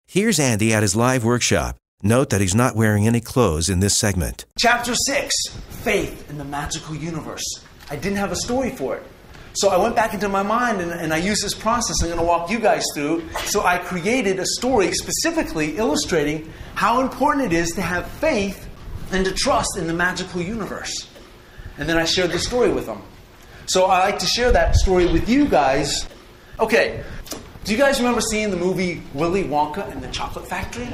Here's Andy at his live workshop. Note that he's not wearing any clothes in this segment. Chapter 6, Faith in the Magical Universe. I didn't have a story for it. So I went back into my mind and I used this process I'm going to walk you guys through. So I created a story specifically illustrating how important it is to have faith and to trust in the magical universe. And then I shared the story with them. So I like to share that story with you guys. Okay, do you guys remember seeing the movie Willy Wonka and the Chocolate Factory?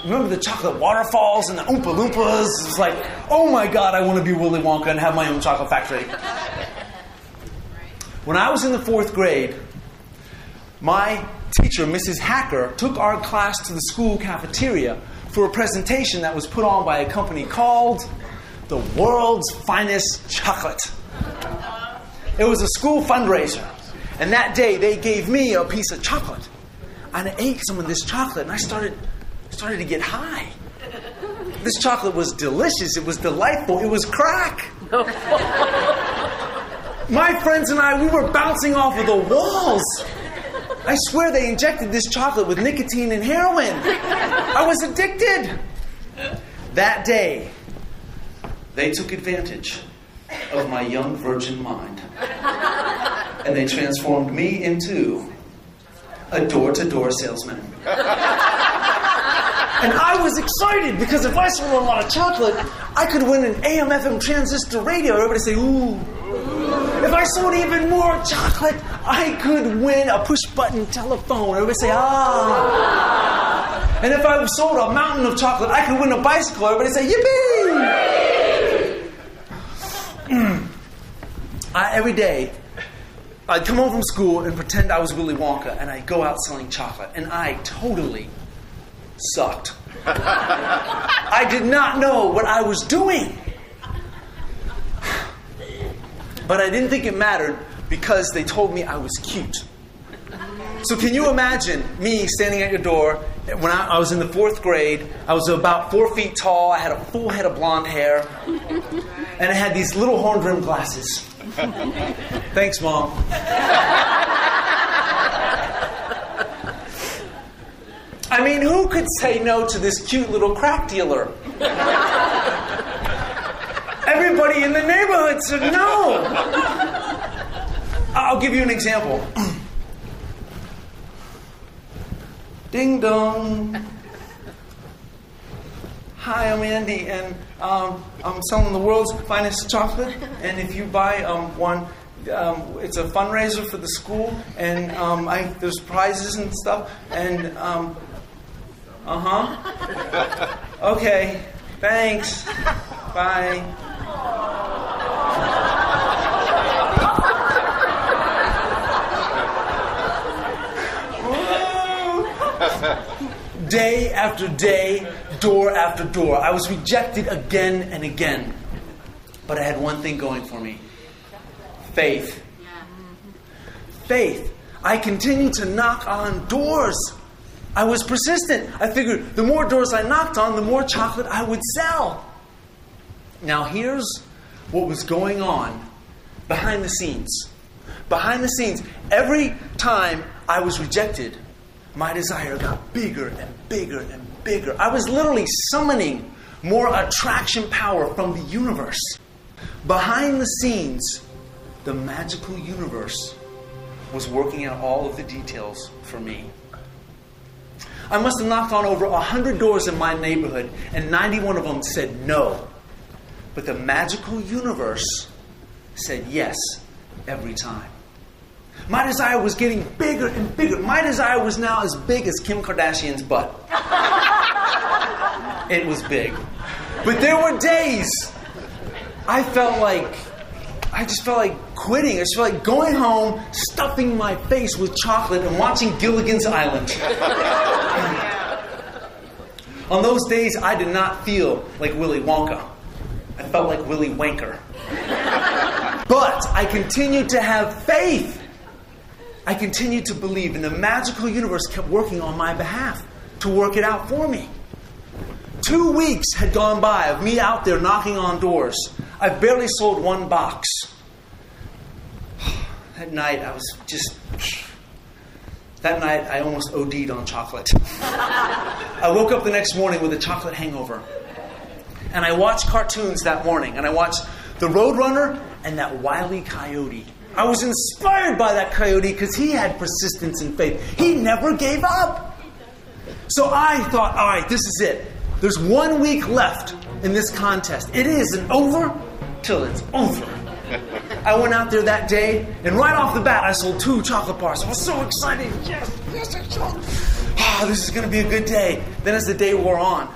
Remember the chocolate waterfalls and the Oompa Loompas? It's like, oh my God, I want to be Willy Wonka and have my own chocolate factory. When I was in the 4th grade, my teacher, Mrs. Hacker, took our class to the school cafeteria for a presentation that was put on by a company called The World's Finest Chocolate. It was a school fundraiser. And that day, they gave me a piece of chocolate. And I ate some of this chocolate, and I started to get high. This chocolate was delicious. It was delightful. It was crack. My friends and I, we were bouncing off of the walls. I swear they injected this chocolate with nicotine and heroin. I was addicted. That day, they took advantage of my young virgin mind. And they transformed me into a door-to-door salesman. And I was excited because if I sold a lot of chocolate, I could win an AM/FM transistor radio. Everybody say, ooh. If I sold even more chocolate, I could win a push-button telephone. Everybody say, ah. And if I sold a mountain of chocolate, I could win a bicycle. Everybody say, yippee! Every day, I'd come home from school and pretend I was Willy Wonka, and I'd go out selling chocolate. And I totally sucked. I did not know what I was doing. But I didn't think it mattered because they told me I was cute. So can you imagine me standing at your door when I was in the 4th grade? I was about 4 feet tall. I had a full head of blonde hair. And I had these little horn-rimmed glasses. Thanks, Mom. I mean, who could say no to this cute little crack dealer? Everybody in the neighborhood said no. I'll give you an example. Ding dong. Hi, I'm Andy, and I'm selling the world's finest chocolate. And if you buy one, it's a fundraiser for the school, and there's prizes and stuff. And okay, thanks. Bye. Day after day, door after door. I was rejected again and again. But I had one thing going for me. Faith. Faith. I continued to knock on doors. I was persistent. I figured the more doors I knocked on, the more chocolate I would sell. Now here's what was going on behind the scenes. Behind the scenes, every time I was rejected, my desire got bigger and bigger and bigger. I was literally summoning more attraction power from the universe. Behind the scenes, the magical universe was working out all of the details for me. I must have knocked on over 100 doors in my neighborhood, and 91 of them said no. But the magical universe said yes every time. My desire was getting bigger and bigger. My desire was now as big as Kim Kardashian's butt. It was big. But there were days I just felt like quitting. I just felt like going home, stuffing my face with chocolate and watching Gilligan's Island. On those days, I did not feel like Willy Wonka. I felt like Willy Wanker. But I continued to have faith. I continued to believe, and the magical universe kept working on my behalf to work it out for me. 2 weeks had gone by of me out there knocking on doors. I barely sold one box. That night, That night, I almost OD'd on chocolate. I woke up the next morning with a chocolate hangover. And I watched cartoons that morning. And I watched the Roadrunner and that Wile E. Coyote. I was inspired by that coyote because he had persistence and faith. He never gave up. So I thought, all right, this is it. There's 1 week left in this contest. It isn't over till it's over. I went out there that day, and right off the bat, I sold 2 chocolate bars. I was so excited. Yes, I sold. This is going to be a good day. Then as the day wore on,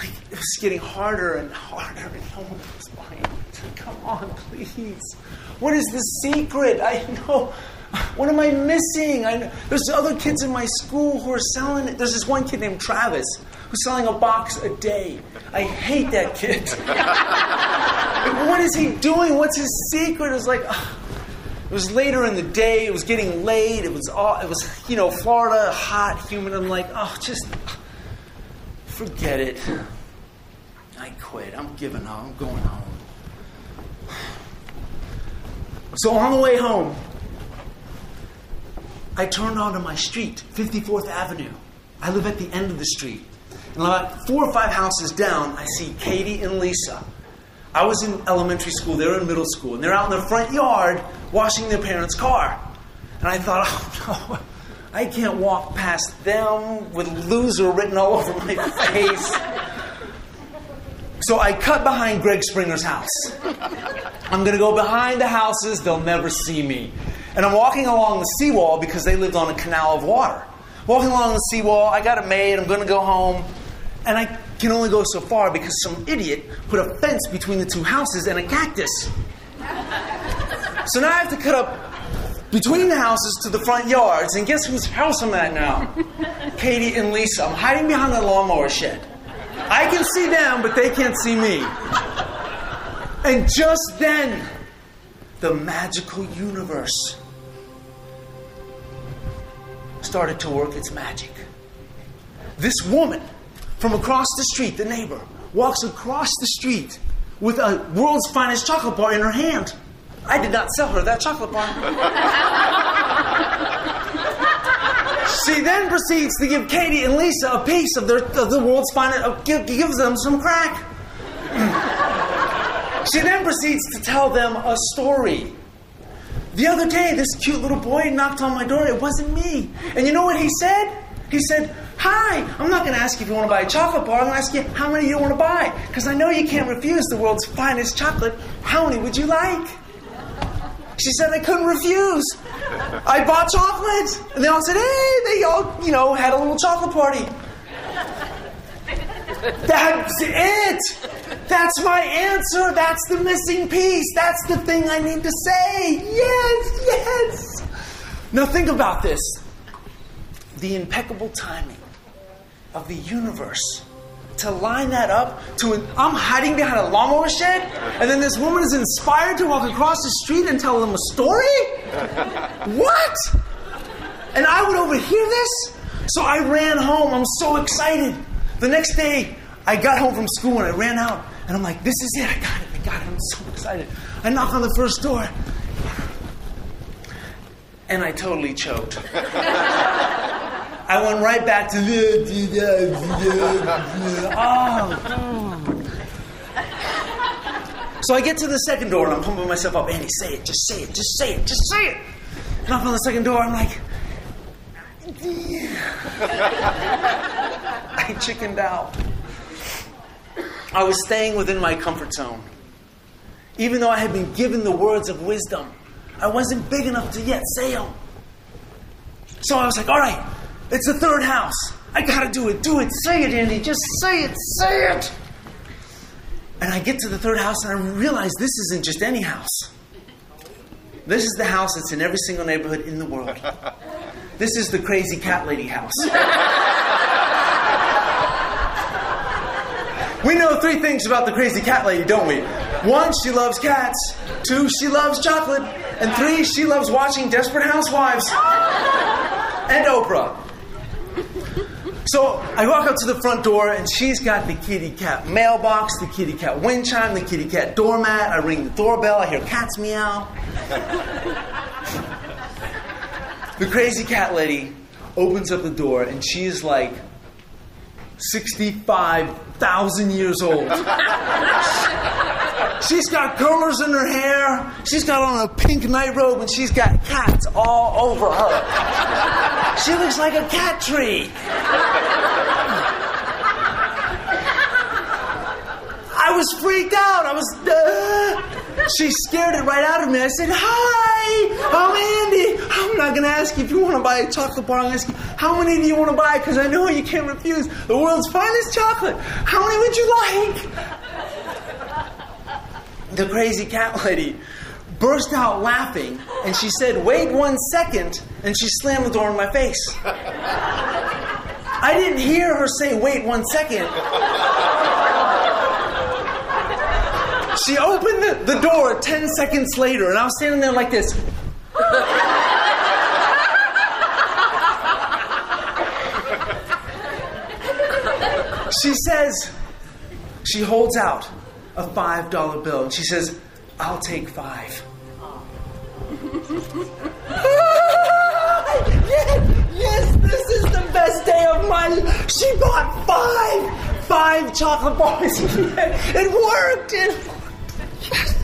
it was getting harder and harder, and no one was buying it. Come on, please. What is the secret? I know. What am I missing? There's other kids in my school who are selling it. There's this one kid named Travis who's selling a box a day. I hate that kid. What is he doing? What's his secret? It was like, it was later in the day. It was getting late. It was Florida, hot, humid. I'm like, just forget it. I quit. I'm giving up. I'm going home. So on the way home, I turned onto my street, 54th Avenue. I live at the end of the street. And about 4 or 5 houses down, I see Katie and Lisa. I was in elementary school, they were in middle school, and they're out in the front yard washing their parents' car. And I thought, no, I can't walk past them with loser written all over my face. So I cut behind Greg Springer's house. I'm going to go behind the houses, they'll never see me. And I'm walking along the seawall because they lived on a canal of water. Walking along the seawall, I got it made, I'm going to go home. And I can only go so far because some idiot put a fence between the 2 houses and a cactus. So now I have to cut up between the houses to the front yards. And guess whose house I'm at now? Katie and Lisa. I'm hiding behind a lawnmower shed. I can see them, but they can't see me. And just then, the magical universe started to work its magic. This woman from across the street, the neighbor, walks across the street with a world's finest chocolate bar in her hand. I did not sell her that chocolate bar. She then proceeds to give Katie and Lisa a piece of the world's finest, gives them some crack. She then proceeds to tell them a story. The other day, this cute little boy knocked on my door. It wasn't me. And you know what he said? He said, hi, I'm not going to ask you if you want to buy a chocolate bar. I'm going to ask you how many you want to buy. Because I know you can't refuse the world's finest chocolate. How many would you like? She said I couldn't refuse. I bought chocolate. And they all said, hey, they all, had a little chocolate party. That's it. That's my answer. That's the missing piece. That's the thing I need to say. Yes. Now think about this. The impeccable timing of the universe to line that up to I'm hiding behind a lawnmower shed, and then this woman is inspired to walk across the street and tell them a story? What? And I would overhear this? So I ran home. I'm so excited. The next day, I got home from school and I ran out. And I'm like, this is it. I got it. I'm so excited. I knock on the first door. And I totally choked. I went right back to So I get to the second door and I'm pumping myself up. Andy, say it. Just say it. Just say it. Just say it. Knock on the second door. I'm like, I chickened out. I was staying within my comfort zone. Even though I had been given the words of wisdom, I wasn't big enough to yet say them. So I was like, all right, it's the third house. I gotta do it. Do it. Say it, Andy. Just say it. Say it. And I get to the third house and I realize this isn't just any house. This is the house that's in every single neighborhood in the world. This is the crazy cat lady house. We know 3 things about the crazy cat lady, don't we? 1, she loves cats. 2, she loves chocolate. And 3, she loves watching Desperate Housewives. And Oprah. So I walk up to the front door and she's got the kitty cat mailbox, the kitty cat wind chime, the kitty cat doormat. I ring the doorbell, I hear cats meow. The crazy cat lady opens up the door, and she is like 65,000 years old. She's got curlers in her hair. She's got on a pink nightrobe, and she's got cats all over her. She looks like a cat tree. I was freaked out. She scared it right out of me. I said, "Hi, I'm Andy. I'm not going to ask you if you want to buy a chocolate bar. I'm going to ask you, how many do you want to buy? Because I know you can't refuse the world's finest chocolate. How many would you like?" The crazy cat lady burst out laughing, and she said, "Wait 1 second," and she slammed the door in my face. I didn't hear her say, "Wait 1 second." She opened the door 10 seconds later, and I was standing there like this. She says, she holds out a $5 bill, and she says, "I'll take 5. Yes, this is the best day of my life. She bought 5 chocolate bars. It worked. Yes.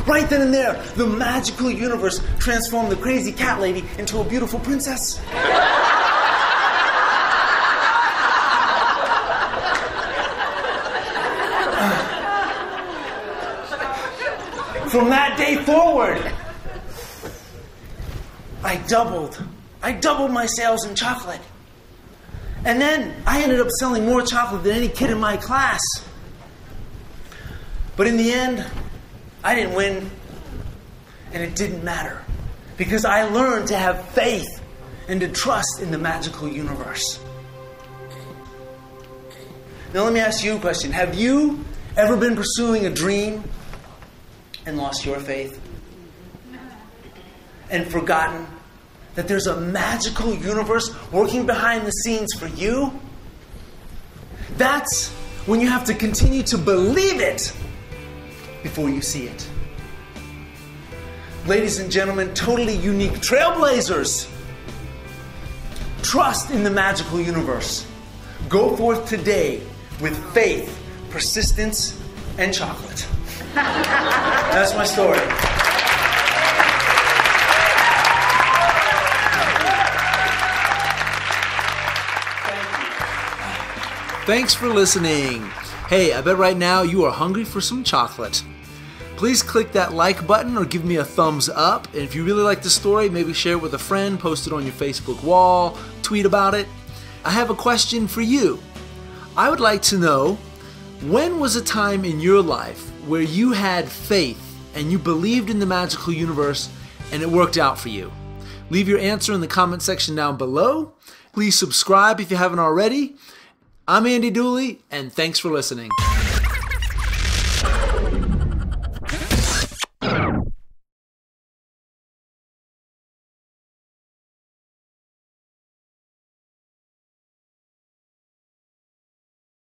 Right then and there, the magical universe transformed the crazy cat lady into a beautiful princess. From that day forward, I doubled my sales in chocolate. And then I ended up selling more chocolate than any kid in my class. But in the end, I didn't win, and it didn't matter, because I learned to have faith and to trust in the magical universe. Now let me ask you a question. Have you ever been pursuing a dream and lost your faith? And forgotten that there's a magical universe working behind the scenes for you? That's when you have to continue to believe it before you see it. Ladies and gentlemen, totally unique trailblazers, trust in the magical universe. Go forth today with faith, persistence, and chocolate. That's my story. Thanks for listening. Hey, I bet right now you are hungry for some chocolate. Please click that like button or give me a thumbs up. And if you really like the story, maybe share it with a friend, post it on your Facebook wall, tweet about it. I have a question for you. I would like to know, when was a time in your life where you had faith and you believed in the magical universe and it worked out for you? Leave your answer in the comment section down below. Please subscribe if you haven't already. I'm Andy Dooley, and thanks for listening.